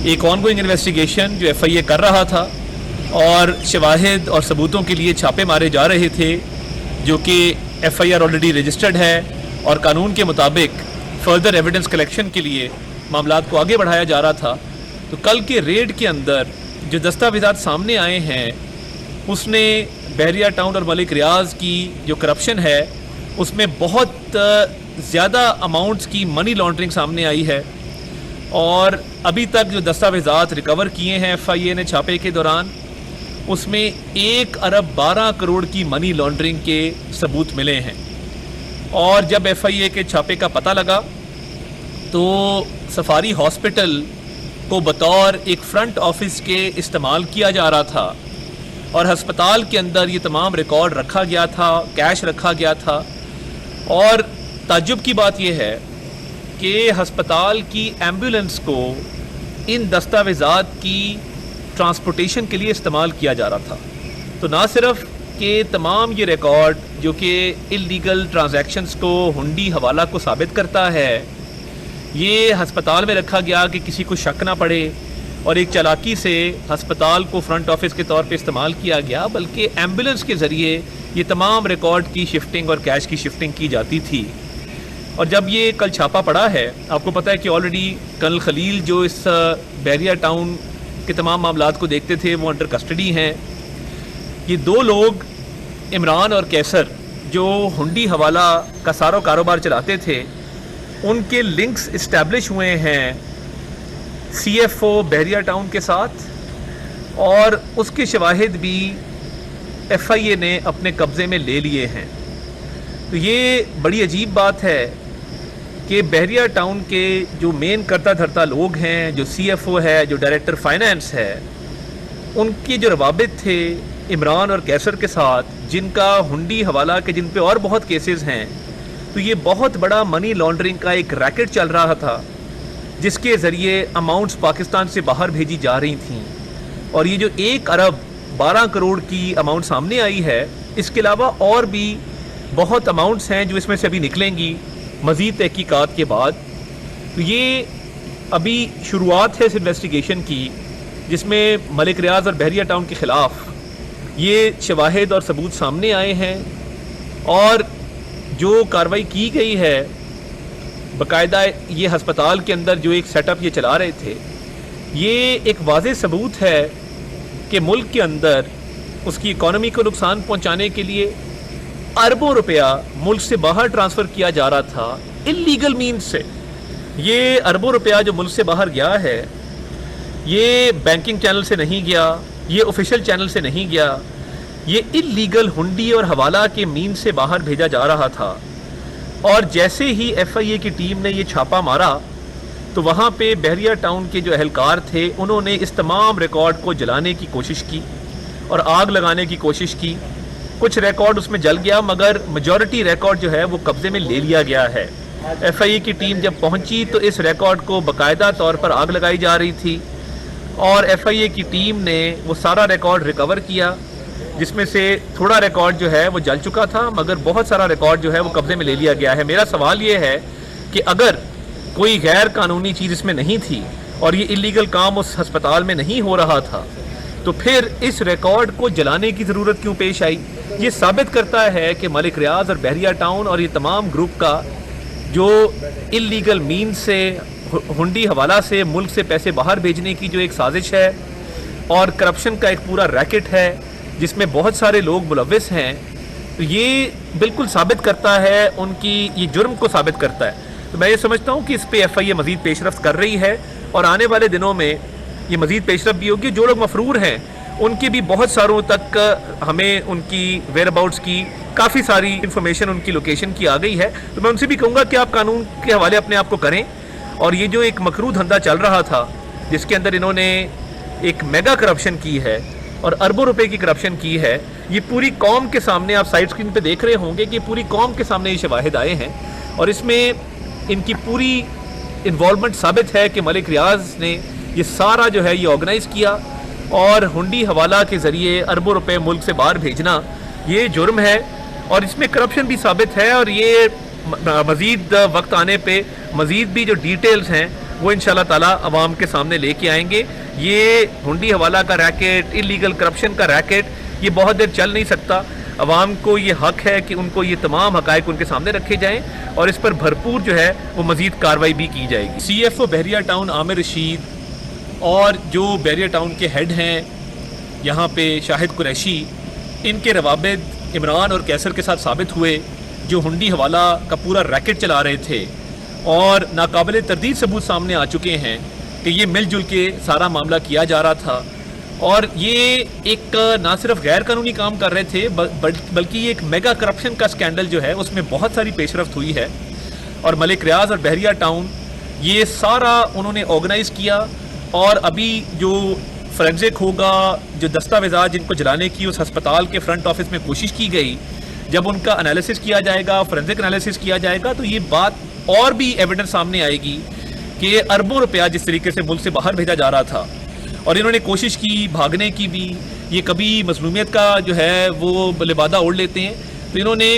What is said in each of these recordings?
एक ongoing investigation जो FIA कर रहा था और शवाहिद और सबूतों के लिए छापे मारे जा रहे थे, जो कि FIR ऑलरेडी रजिस्टर्ड है और कानून के मुताबिक फर्दर एविडेंस कलेक्शन के लिए मामलात को आगे बढ़ाया जा रहा था। तो कल के रेड के अंदर जो दस्तावेज़ात सामने आए हैं उसने बहरिया टाउन और मलिक रियाज की जो करप्शन है उसमें बहुत ज़्यादा अमाउंट्स की मनी लॉन्ड्रिंग सामने आई है। और अभी तक जो दस्तावेज़ात रिकवर किए हैं FIA ने छापे के दौरान, उसमें 1 अरब 12 करोड़ की मनी लॉन्ड्रिंग के सबूत मिले हैं। और जब FIA के छापे का पता लगा तो सफारी हॉस्पिटल को बतौर एक फ्रंट ऑफिस के इस्तेमाल किया जा रहा था और हस्पताल के अंदर ये तमाम रिकॉर्ड रखा गया था, कैश रखा गया था। और ताज्जुब की बात यह है कि हस्पताल की एम्बुलेंस को इन दस्तावेज़ात की ट्रांसपोर्टेशन के लिए इस्तेमाल किया जा रहा था। तो ना सिर्फ कि तमाम ये रिकॉर्ड जो कि इल्लीगल ट्रांजैक्शंस को, हुंडी हवाला को साबित करता है, ये हस्पताल में रखा गया कि किसी को शक ना पड़े और एक चालाकी से हस्पताल को फ्रंट ऑफिस के तौर पे इस्तेमाल किया गया, बल्कि एम्बुलेंस के ज़रिए ये तमाम रिकॉर्ड की शिफ्टिंग और कैश की शिफ्टिंग की जाती थी। और जब ये कल छापा पड़ा है, आपको पता है कि ऑलरेडी कर्नल खलील जो इस बहरिया टाउन के तमाम मामलात को देखते थे वो अंडर कस्टडी हैं। ये 2 लोग इमरान और कैसर जो हुंडी हवाला का सारा कारोबार चलाते थे, उनके लिंक्स इस्टेब्लिश हुए हैं CFO बहरिया टाउन के साथ और उसके शवाहिद भी FIA ने अपने कब्ज़े में ले लिए हैं। तो ये बड़ी अजीब बात है कि बहरिया टाउन के जो मेन करता धरता लोग हैं, जो CFO है, जो डायरेक्टर फाइनेंस है, उनके जो रवाबित थे इमरान और कैसर के साथ, जिनका हुंडी हवाला के जिन पे और बहुत केसेस हैं, तो ये बहुत बड़ा मनी लॉन्ड्रिंग का एक रैकेट चल रहा था जिसके ज़रिए अमाउंट्स पाकिस्तान से बाहर भेजी जा रही थीं। और ये जो 1 अरब 12 करोड़ की अमाउंट सामने आई है, इसके अलावा और भी बहुत अमाउंट्स हैं जो इसमें से अभी निकलेंगी मज़ीद तहकीकात के बाद। तो ये अभी शुरुआत है इस इन्वेस्टिगेशन की, जिसमें मलिक रियाज और बहरिया टाउन के ख़िलाफ़ ये शवाहिद और सबूत सामने आए हैं। और जो कार्रवाई की गई है, बाकायदा ये हस्पताल के अंदर जो एक सेटअप ये चला रहे थे, ये एक वाज़ेह सबूत है कि मुल्क के अंदर उसकी इकॉनमी को नुकसान पहुंचाने के लिए अरबों रुपया मुल्क से बाहर ट्रांसफ़र किया जा रहा था इल्लीगल मीन्स से। ये अरबों रुपया जो मुल्क से बाहर गया है, ये बैंकिंग चैनल से नहीं गया, ये ऑफिशियल चैनल से नहीं गया, ये इल्लीगल हुंडी और हवाला के मीन से बाहर भेजा जा रहा था। और जैसे ही FIA की टीम ने ये छापा मारा तो वहाँ पे बहरिया टाउन के जो अहलकार थे, उन्होंने इस तमाम रिकॉर्ड को जलाने की कोशिश की और आग लगाने की कोशिश की। कुछ रिकॉर्ड उसमें जल गया, मगर मेजॉरिटी रिकॉर्ड जो है वो कब्ज़े में ले लिया गया है। FIA की टीम जब पहुँची तो इस रिकॉर्ड को बाकायदा तौर पर आग लगाई जा रही थी और FIA की टीम ने वो सारा रिकॉर्ड रिकवर किया, जिसमें से थोड़ा रिकॉर्ड जो है वो जल चुका था, मगर बहुत सारा रिकॉर्ड जो है वो कब्ज़े में ले लिया गया है। मेरा सवाल ये है कि अगर कोई गैर कानूनी चीज़ इसमें नहीं थी और ये इलीगल काम उस हस्पताल में नहीं हो रहा था, तो फिर इस रिकॉर्ड को जलाने की ज़रूरत क्यों पेश आई? ये साबित करता है कि मलिक रियाज और बहरिया टाउन और ये तमाम ग्रुप का जो इल्लीगल मीन से, हुंडी हवाला से मुल्क से पैसे बाहर भेजने की जो एक साजिश है और करप्शन का एक पूरा रैकेट है जिसमें बहुत सारे लोग मुलव्विस हैं, तो ये बिल्कुल साबित करता है उनकी ये जुर्म को साबित करता है। तो मैं ये समझता हूँ कि इस पे FIA मज़ीद पेशरफ्त कर रही है और आने वाले दिनों में ये मज़ीद पेशरफ्त भी होगी। जो लोग मफरूर हैं उनके भी बहुत सारों तक हमें उनकी वेयर अबाउट्स की काफ़ी सारी इन्फॉर्मेशन, उनकी लोकेशन की आ गई है। तो मैं उनसे भी कहूँगा कि आप कानून के हवाले अपने आप को करें। और ये जो एक मकरू धंधा चल रहा था जिसके अंदर इन्होंने एक मेगा करप्शन की है और अरबों रुपए की करप्शन की है, ये पूरी कौम के सामने, आप साइड स्क्रीन पे देख रहे होंगे कि पूरी कौम के सामने ये शवाहिद आए हैं और इसमें इनकी पूरी इन्वॉल्वमेंट साबित है कि मलिक रियाज ने ये सारा जो है ये ऑर्गेनाइज़ किया और हुंडी हवाला के ज़रिए अरबों रुपए मुल्क से बाहर भेजना ये जुर्म है और इसमें करप्शन भी साबित है। और ये मज़ीद वक्त आने पे मज़ीद भी जो डिटेल्स हैं وہ انشاءاللہ تعالیٰ عوام کے سامنے لے کے آئیں گے. یہ ہنڈی حوالہ کا ریکٹ، انلیگل کرپشن کا ریکٹ یہ بہت دیر چل نہیں سکتا. عوام کو یہ حق ہے کہ ان کو یہ تمام حقائق ان کے سامنے رکھے جائیں اور اس پر بھرپور جو ہے وہ مزید کارروائی بھی کی جائے گی. سی ایف او بحریہ ٹاؤن عامر رشید اور جو بحریہ ٹاؤن کے ہیڈ ہیں یہاں پہ شاہد قریشی، ان کے روابط عمران اور کیسر کے ساتھ ثابت ہوئے، جو ہنڈی حوالہ کا پورا ریکٹ چلا رہے تھے، اور ناقابل تردید ثبوت سامنے آ چکے ہیں کہ یہ مل جل کے سارا معاملہ کیا جا رہا تھا. اور یہ ایک نہ صرف غیر قانونی کام کر رہے تھے بلکہ یہ ایک میگا کرپشن کا سکینڈل جو ہے اس میں بہت ساری پیش رفت ہوئی ہے. اور ملک ریاض اور بحریہ ٹاؤن یہ سارا انہوں نے آرگنائز کیا. اور ابھی جو فورینزک ہوگا، جو دستاویزات جن کو جلانے کی اس ہسپتال کے فرنٹ آفس میں کوشش کی گئی، جب ان کا انالیسس کیا جائے گا، فورینزک انالیسس کیا جائے گا، تو یہ بات اور بھی ایویڈنس سامنے آئے گی کہ اربوں روپیہ جس طریقے سے ملک سے باہر بھیجا جا رہا تھا اور انہوں نے کوشش کی بھاگنے کی بھی. یہ کبھی مظلومیت کا جو ہے وہ لبادہ اوڑھ لیتے ہیں، تو انہوں نے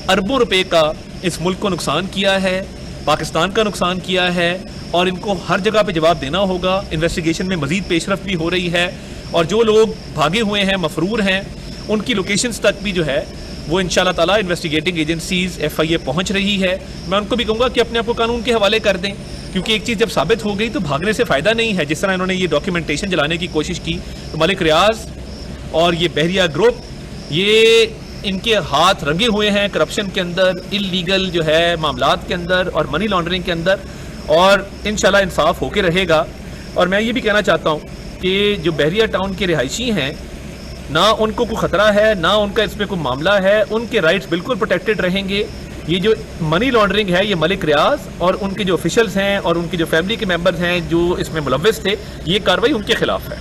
اربوں روپے کا اس ملک کو نقصان کیا ہے، پاکستان کا نقصان کیا ہے، اور ان کو ہر جگہ پہ جواب دینا ہوگا. انویسٹیگیشن میں مزید پیش رفت بھی ہو رہی ہے اور جو لوگ بھاگے ہوئے ہیں، مفرور ہیں، ان کی لوکیشنز تک بھی جو ہے وہ انشاءاللہ تعالیٰ انویسٹیگیٹنگ ایجنسیز FIA پہنچ رہی ہے. میں ان کو بھی کہوں گا کہ اپنے آپ کو قانون کے حوالے کر دیں، کیونکہ ایک چیز جب ثابت ہو گئی تو بھاگنے سے فائدہ نہیں ہے. جس طرح انہوں نے یہ ڈاکیومنٹیشن جلانے کی کوشش کی، تو ملک ریاض اور یہ بحریہ گروپ یہ ان کے ہاتھ رنگے ہوئے ہیں کرپشن کے اندر، انلیگل جو ہے معاملات کے اندر اور منی لانڈرنگ کے اندر، اور انشاءاللہ انصاف ہو کے رہے گا. اور میں یہ بھی کہنا چاہتا ہوں کہ جو بحریہ ٹاؤن کے رہائشی ہیں، نہ ان کو کوئی خطرہ ہے، نہ ان کا اس میں کوئی معاملہ ہے. ان کے رائٹس بالکل پروٹیکٹڈ رہیں گے. یہ جو منی لانڈرنگ ہے یہ ملک ریاض اور ان کے جو آفیشلز ہیں اور ان کی جو فیملی کے ممبرز ہیں جو اس میں ملوث تھے، یہ کارروائی ان کے خلاف ہے.